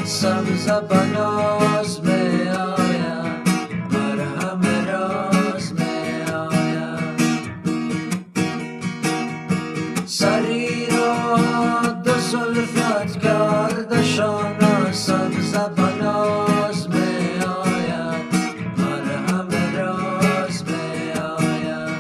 سبز بناز می آید، مرهم راز می آید. سری را دو زلفت گردشان، سبز بناز می آید، مرهم راز می آید.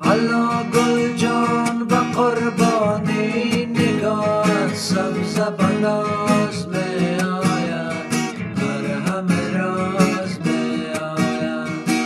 الا گل جان به قربانی نگاه، سبز بناز می آید، مرهم راز می آید.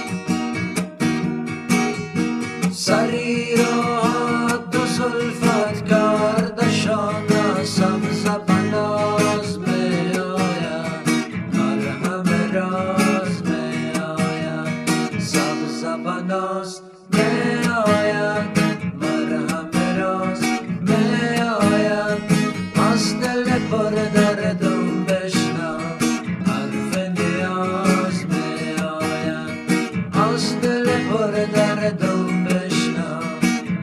سری را دو زلفت گردشان، سبز بناز می آید، مرهم راز می آید. سبز بناز می آید، مرهم راز می آید. از دل پر دردم بشنو حرف نیاز می آید. از دل پر دردم بشنو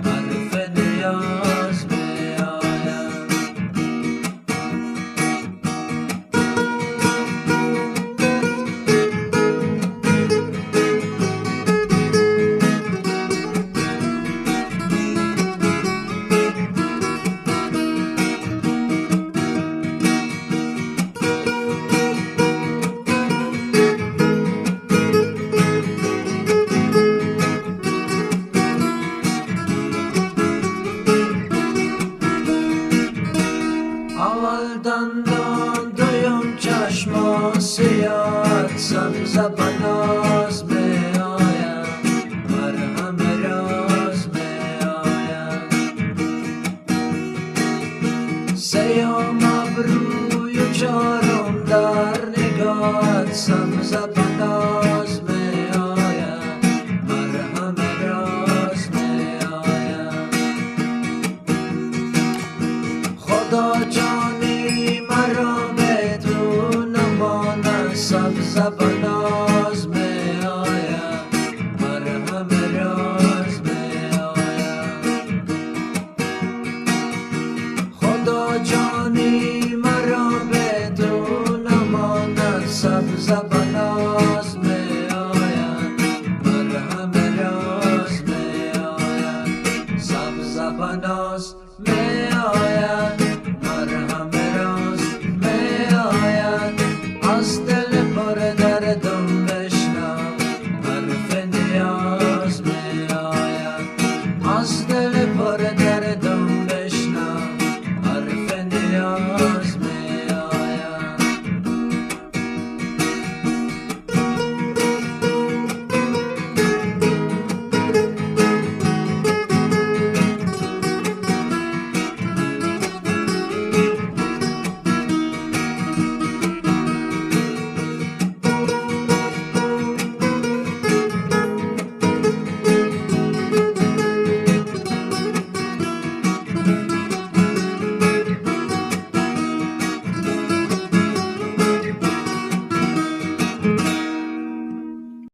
حرف نیاز می آید. اول دندان دویم چشم سیاه، سبز بناز می آید، مرهم راز می آید. سیوم ابروی و چارم در نگاه، سبز بناز می آید، مرهم راز می آید. خدا جانی مرا بدون نماند، سبز بناز می آید، مرهم راز می آید. خدا جانی مرا بدون نماند، سبز بناز می آید، مرهم راز می آید. سبز بناز می آید، مرهم راز می آید. از دل پر دردم بشنو حرف نیاز می آید. از دل پر دردم بشنو حرف نیاز